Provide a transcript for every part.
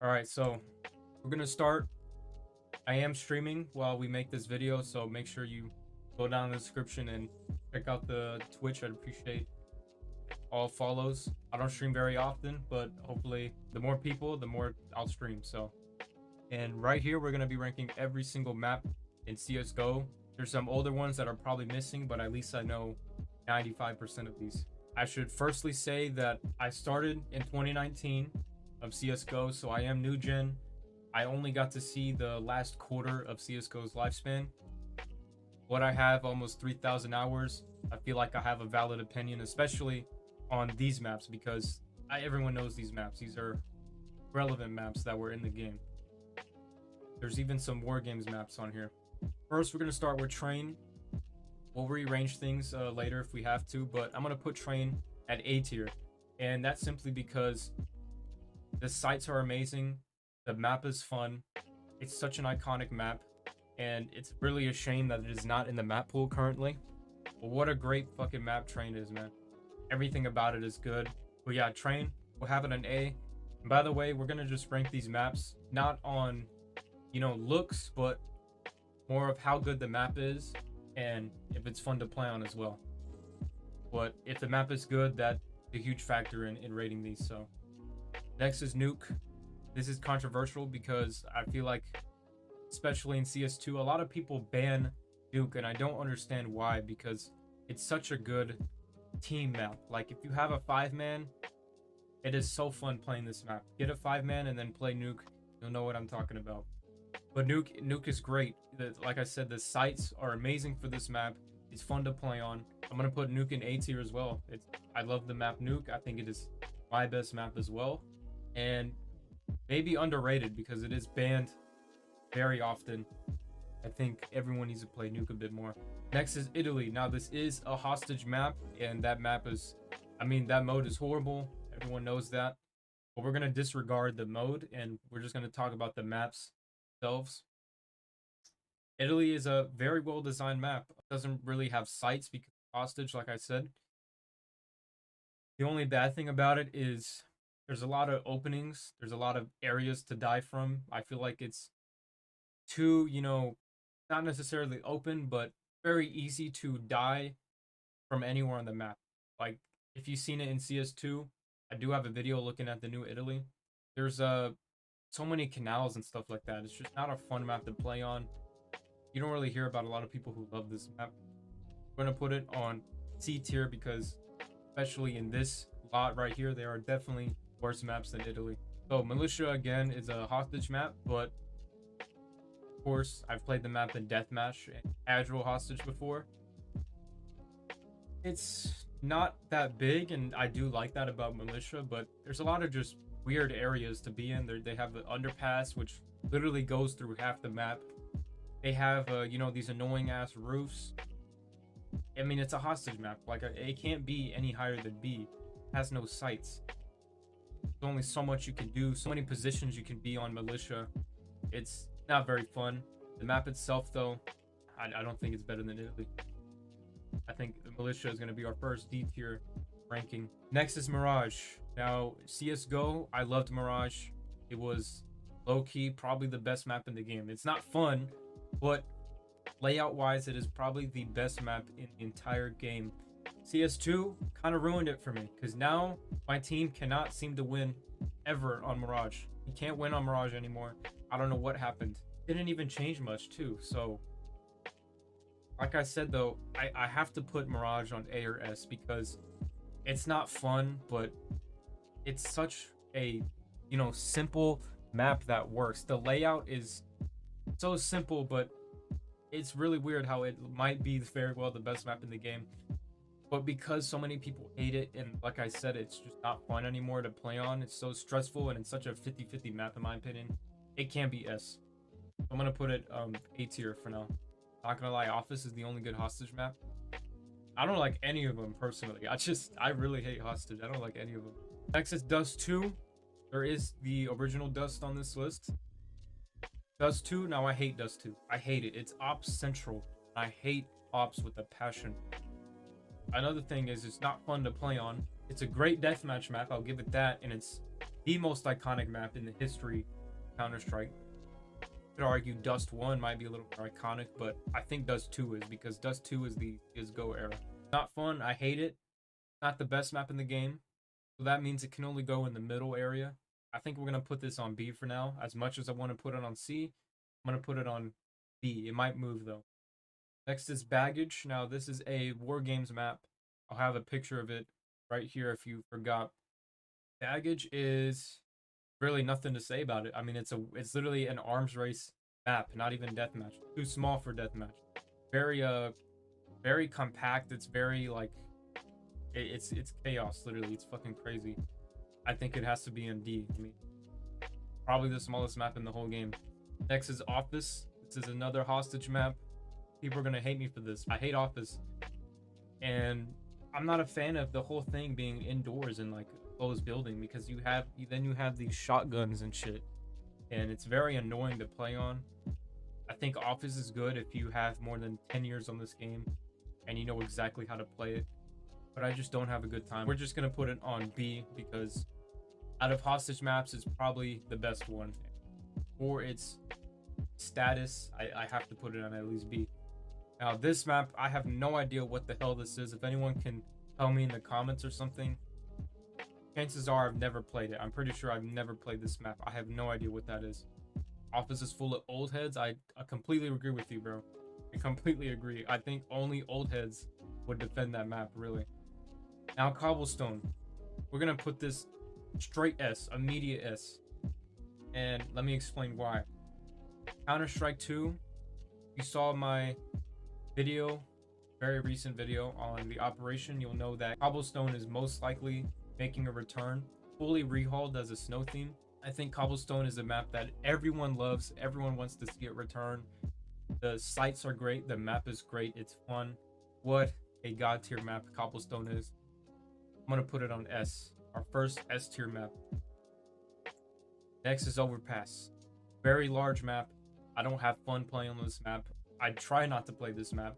All right, so we're gonna start. I am streaming while we make this video, so make sure you go down in the description and check out the Twitch. I'd appreciate all follows. I don't stream very often, but hopefully the more people, the more I'll stream. So, and right here, we're gonna be ranking every single map in CSGO. There's some older ones that are probably missing, but at least I know 95% of these. I should firstly say that I started in 2019 of CSGO, so I am new gen. I only got to see the last quarter of CSGO's lifespan. What I have almost 3,000 hours. I feel like I have a valid opinion, especially on these maps, because everyone knows these maps. These are relevant maps that were in the game. There's even some War Games maps on here. First, we're going to start with Train. We'll rearrange things later if we have to, but I'm going to put Train at A tier. And that's simply because the sights are amazing. The map is fun. It's such an iconic map. And it's really a shame that it is not in the map pool currently. But what a great fucking map Train is, man. Everything about it is good. But yeah, Train, we'll have it an A. And by the way, we're going to just rank these maps not on, looks, but more of how good the map is and if it's fun to play on as well. But if the map is good, that's a huge factor in rating these. So next is Nuke. This is controversial because I feel like, especially in CS2, a lot of people ban Nuke, and I don't understand why, because it's such a good team map. Like, if you have a 5-man, it is so fun playing this map. Get a 5-man and then play Nuke. You'll know what I'm talking about. But Nuke is great. Like I said, the sights are amazing for this map. It's fun to play on. I'm gonna put Nuke in A tier as well. I love the map Nuke. I think it is my best map as well, and maybe underrated because it is banned very often. I think everyone needs to play Nuke a bit more. Next is Italy. Now this is a hostage map, and that mode is horrible. Everyone knows that. But we're gonna disregard the mode, and we're just gonna talk about the maps themselves. Italy is a very well designed map. It doesn't really have sights because hostage, like I said. The only bad thing about it is there's a lot of openings. There's a lot of areas to die from. I feel like it's too, not necessarily open, but very easy to die from anywhere on the map. Like, if you've seen it in CS2, I do have a video looking at the new Italy. There's so many canals and stuff like that. It's just not a fun map to play on. You don't really hear about a lot of people who love this map. We're gonna put it on C tier because, especially in this lot right here, there are definitely worse maps than Italy. So Militia again is a hostage map, but of course I've played the map in deathmatch and casual hostage before. It's not that big, and I do like that about Militia, but there's a lot of just weird areas to be in. They have the underpass, which literally goes through half the map. They have these annoying ass roofs. I mean, it's a hostage map. Like, it can't be any higher than B. It has no sights. There's only so much you can do, so many positions you can be on Militia. It's not very fun. The map itself, though, I don't think it's better than Italy. I think the Militia is going to be our first D tier ranking. Next is Mirage. Now, CSGO, I loved Mirage. It was low-key probably the best map in the game. It's not fun, but layout-wise, it is probably the best map in the entire game. CS2 kind of ruined it for me, because now my team cannot seem to win ever on Mirage. You can't win on Mirage anymore. I don't know what happened. Didn't even change much, too. So, like I said, though, I have to put Mirage on A or S because it's not fun, but it's such a, simple map that works. The layout is so simple, but it's really weird how it might be very well the best map in the game. But because so many people hate it, and like I said, it's just not fun anymore to play on. It's so stressful, and it's such a 50-50 map in my opinion. It can be S. I'm gonna put it A tier for now. Not gonna lie, Office is the only good hostage map. I don't like any of them personally. I really hate hostage. I don't like any of them. Next is Dust 2. There is the original Dust on this list. Dust 2, now I hate Dust 2. I hate it. It's Ops Central. I hate Ops with a passion. Another thing is it's not fun to play on. It's a great deathmatch map, I'll give it that, and it's the most iconic map in the history of Counter-Strike. Could argue Dust 1 might be a little more iconic, but I think Dust 2 is, because Dust 2 is the csgo era. Not fun, I hate it. Not the best map in the game, so that means it can only go in the middle area. I think we're gonna put this on B for now. As much as I want to put it on C, I'm gonna put it on B. It might move though. Next is Baggage. Now this is a War Games map. I'll have a picture of it right here if you forgot. Baggage is really nothing to say about it. I mean, it's literally an arms race map, not even deathmatch. Too small for deathmatch. Very compact. It's very like it's chaos. Literally, it's fucking crazy. I think it has to be in D. I mean, probably the smallest map in the whole game. Next is Office. This is another hostage map. People are gonna hate me for this. I hate Office, and I'm not a fan of the whole thing being indoors in like a closed building, because you have these shotguns and shit, and it's very annoying to play on. I think Office is good if you have more than 10 years on this game and you know exactly how to play it, but I just don't have a good time. We're just gonna put it on B because out of hostage maps, it's probably the best one. For its status, I have to put it on at least B. Now this map, I have no idea what the hell this is. If anyone can tell me in the comments or something, chances are I've never played it. I'm pretty sure I've never played this map. I have no idea what that is. Office is full of old heads. I completely agree with you, bro. I completely agree. I think only old heads would defend that map, really. Now Cobblestone. We're gonna put this straight S, immediate S. And let me explain why. Counter-Strike 2, you saw my video, very recent video on the operation, you'll know that Cobblestone is most likely making a return, fully rehauled as a snow theme. I think Cobblestone is a map that everyone loves, everyone wants to see it return. The sights are great, the map is great, it's fun. What a god tier map Cobblestone is. I'm gonna put it on S, our first S tier map. Next is Overpass. Very large map. I don't have fun playing on this map. I try not to play this map,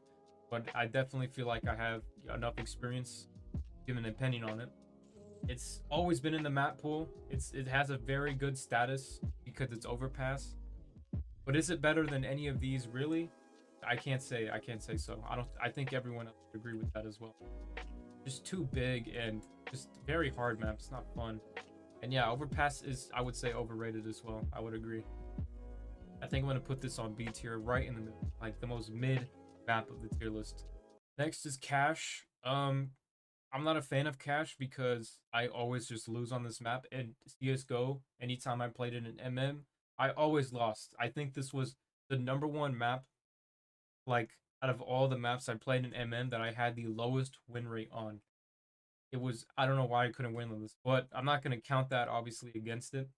but I definitely feel like I have enough experience giving an opinion on it. It's always been in the map pool. It has a very good status because it's Overpass. But is it better than any of these? Really? I can't say so. I think everyone else would agree with that as well. Just too big and just very hard map. It's not fun. And yeah, Overpass is, I would say, overrated as well. I would agree. I think I'm gonna put this on B tier, right in the middle, like the most mid map of the tier list. Next is Cache. I'm not a fan of Cache because I always just lose on this map. And CSGO, anytime I played it in MM, I always lost. I think this was the #1 map, like out of all the maps I played in MM, that I had the lowest win rate on. It was, I don't know why I couldn't win on this, but I'm not gonna count that obviously against it.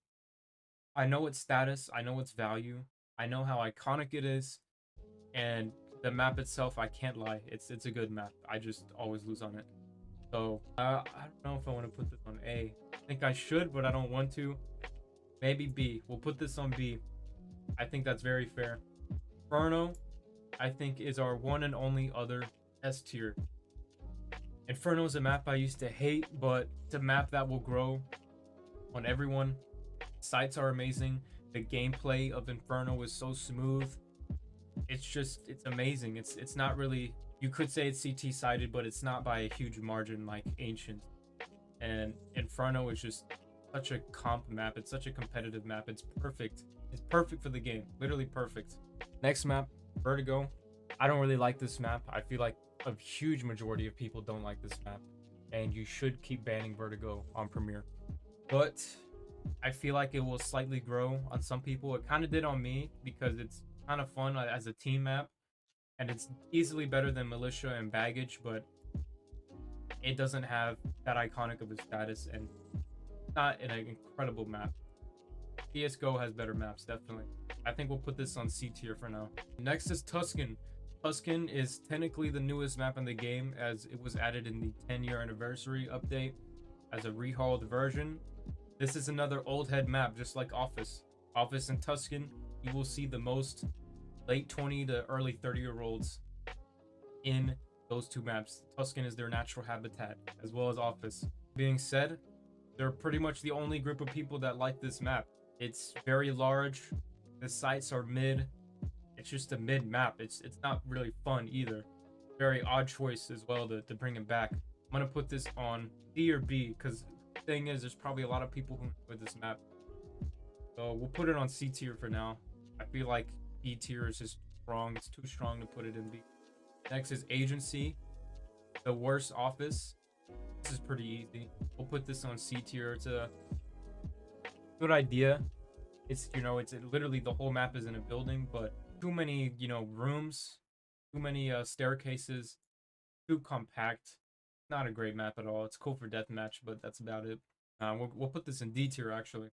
I know its status, I know its value, I know how iconic it is, and the map itself, I can't lie, it's a good map. I just always lose on it. So I don't know if I want to put this on A. I think I should, but I don't want to. Maybe B. We'll put this on B. I think that's very fair. Inferno, I think, is our one and only other S tier. Inferno is a map I used to hate, but it's a map that will grow on everyone. Sights are amazing. The gameplay of Inferno is so smooth. It's amazing. It's not really, you could say it's CT sided, but it's not by a huge margin like Ancient. And Inferno is just such a comp map. It's such a competitive map. It's perfect. It's perfect for the game. Literally perfect. Next map, Vertigo. I don't really like this map. I feel like a huge majority of people don't like this map, and you should keep banning Vertigo on Premiere. But I feel like it will slightly grow on some people. It kind of did on me because it's kind of fun as a team map, and it's easily better than Militia and Baggage, but it doesn't have that iconic of a status, and not an incredible map. CSGO has better maps, definitely. I think we'll put this on C tier for now. Next is Tuscan. Tuscan is technically the newest map in the game, as it was added in the 10-year anniversary update as a rehauled version. This is another old head map, just like Office. Office and Tuscan, you will see the most late 20 to early 30-year-olds in those two maps. Tuscan is their natural habitat, as well as Office. Being said, They're pretty much the only group of people that like this map. It's very large. The sites are mid. It's just a mid map. It's not really fun either. Very odd choice as well to bring it back. I'm gonna put this on C or B because the thing is, there's probably a lot of people who enjoy this map. So we'll put it on C tier for now. I feel like B tier is just strong. It's too strong to put it in B. Next is Agency, the worst office. This is pretty easy. We'll put this on C tier. It's a good idea. It's, you know, it's literally the whole map is in a building, but too many, you know, rooms, too many staircases, too compact. Not a great map at all. It's cool for deathmatch, but that's about it. We'll put this in D tier actually.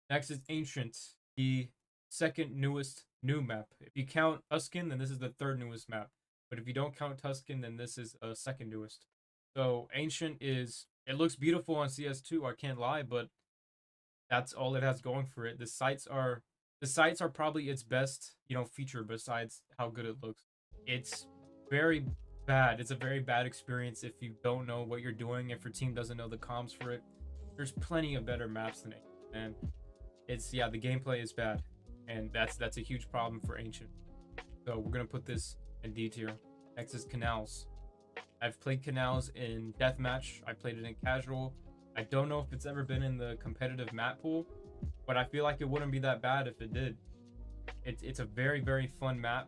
Next is Ancient, the second newest new map. If you count Tuscan, then this is the third newest map. But if you don't count Tuscan, then this is second newest. So Ancient is, it looks beautiful on CS2, I can't lie, but that's all it has going for it. The sites are probably its best, you know, feature besides how good it looks. It's very bad. It's a very bad experience if you don't know what you're doing, if your team doesn't know the comms for it. There's plenty of better maps than it, and it's, yeah, the gameplay is bad, and that's a huge problem for Ancient. So we're gonna put this in D tier. Next is Canals. I've played Canals in deathmatch. I played it in casual. I don't know if it's ever been in the competitive map pool, but I feel like it wouldn't be that bad if it did. It's a very, very fun map.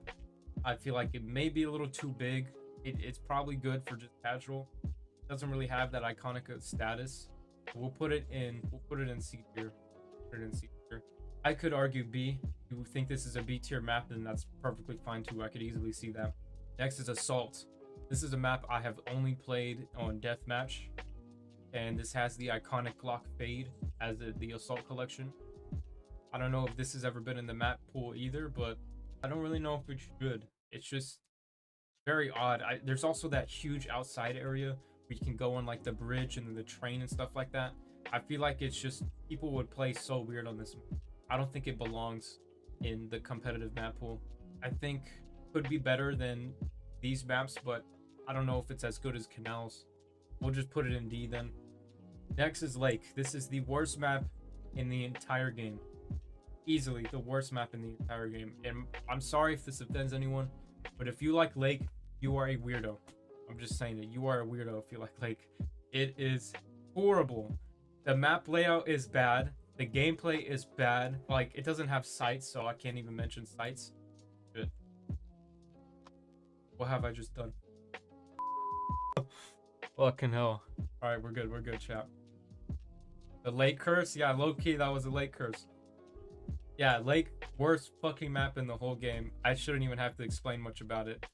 I feel like it may be a little too big. It's probably good for just casual. It doesn't really have that iconic status. We'll put it in C tier. Put it in C tier. I could argue B. If you think this is a B tier map, then that's perfectly fine too. I could easily see that. Next is Assault. This is a map I have only played on deathmatch, and this has the iconic Glock fade as the Assault collection. I don't know if this has ever been in the map pool either, but I don't really know if it should. It's just very odd. There's also that huge outside area where you can go on like the bridge and the train and stuff like that. I feel like it's just, people would play so weird on this. I don't think it belongs in the competitive map pool. I think it could be better than these maps, but I don't know if it's as good as Canals. We'll just put it in D then. Next is Lake. This is the worst map in the entire game. Easily the worst map in the entire game. And I'm sorry if this offends anyone, but if you like Lake, you are a weirdo. I'm just saying that you are a weirdo if you like Lake. It is horrible. The map layout is bad. The gameplay is bad. Like, it doesn't have sights, so I can't even mention sights. Shit. What have I just done? Fucking hell. Alright, we're good, chat. The Lake curse? Yeah, low-key, that was a Lake curse. Yeah, Lake, worst fucking map in the whole game. I shouldn't even have to explain much about it.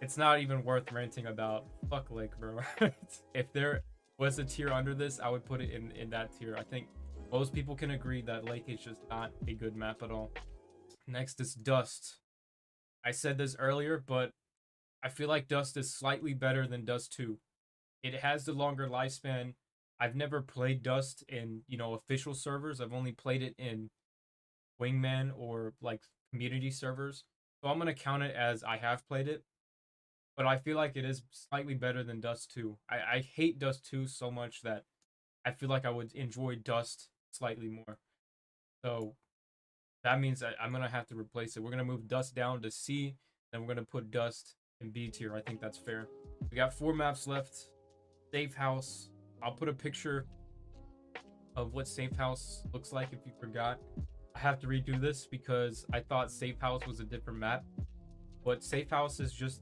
It's not even worth ranting about. Fuck Lake, bro. If there was a tier under this, I would put it in that tier. I think most people can agree that Lake is just not a good map at all. Next is Dust. I said this earlier, but I feel like Dust is slightly better than Dust 2. It has the longer lifespan. I've never played Dust in, you know, official servers. I've only played it in Wingman or like community servers. So I'm going to count it as I have played it. But I feel like it is slightly better than Dust 2. I hate Dust 2 so much that I feel like I would enjoy Dust slightly more. So that means I'm going to have to replace it. We're going to move Dust down to C. Then we're going to put Dust in B tier. I think that's fair. We got 4 maps left. Safe House. I'll put a picture of what Safe House looks like if you forgot. I have to redo this because I thought Safe House was a different map. But Safe House is just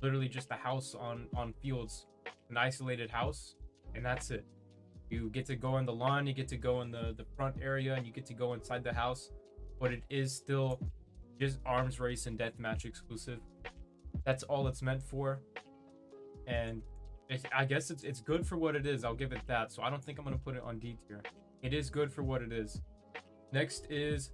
literally just a house on fields, an isolated house, and that's it. You get to go in the lawn, you get to go in the front area, and you get to go inside the house. But it is still just arms race and deathmatch exclusive. That's all it's meant for. And I guess it's good for what it is. I'll give it that. So I don't think I'm going to put it on D tier. It is good for what it is. Next is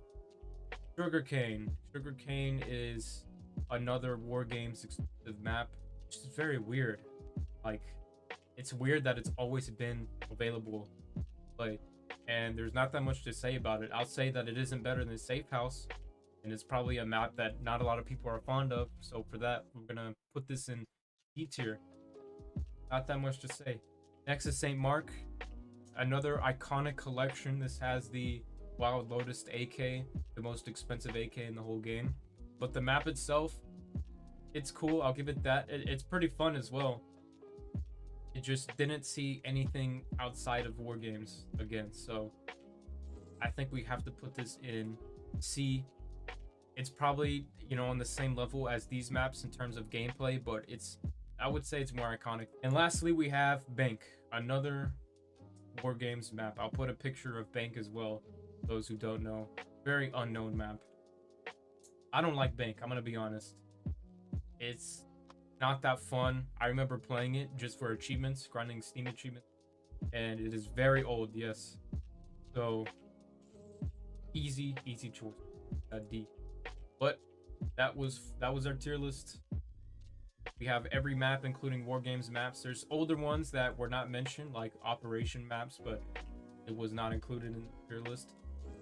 Sugarcane. Sugarcane is another War Games exclusive map, which is very weird. Like, it's weird that it's always been available to play, and there's not that much to say about it. I'll say that it isn't better than Safe House, and it's probably a map that not a lot of people are fond of. So for that, we're gonna put this in D tier. Not that much to say. Next is St. Mark. another iconic collection. This has the Wild Lotus AK, the most expensive AK in the whole game. But the map itself, it's cool. I'll give it that. It's pretty fun as well. It just didn't see anything outside of war games again. So I think we have to put this in C. It's probably, you know, on the same level as these maps in terms of gameplay, but I would say it's more iconic. And lastly, we have Bank, another war games map. I'll put a picture of Bank as well, those who don't know. Very unknown map. I don't like Bank, I'm gonna be honest. It's not that fun. I remember playing it just for achievements, grinding Steam achievements, and it is very old, yes. So easy choice. D. But that was our tier list. We have every map, including war games maps. There's older ones that were not mentioned, like operation maps, but it was not included in the tier list.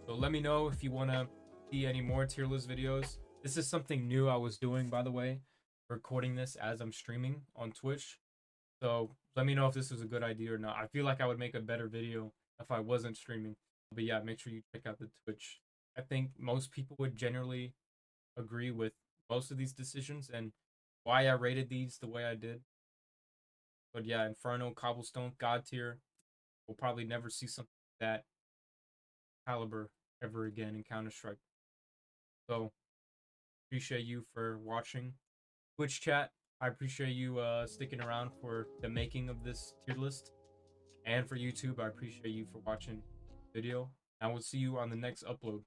So let me know if you want to see any more tier list videos. This is something new I was doing, by the way, recording this as I'm streaming on Twitch. So let me know if this was a good idea or not. I feel like I would make a better video if I wasn't streaming. But yeah, make sure you check out the Twitch. I think most people would generally agree with most of these decisions and why I rated these the way I did. But yeah, Inferno, Cobblestone, God tier. We'll probably never see something that caliber ever again in Counter-Strike. So appreciate you for watching. Twitch chat, I appreciate you sticking around for the making of this tier list. And for YouTube, I appreciate you for watching the video. I will see you on the next upload.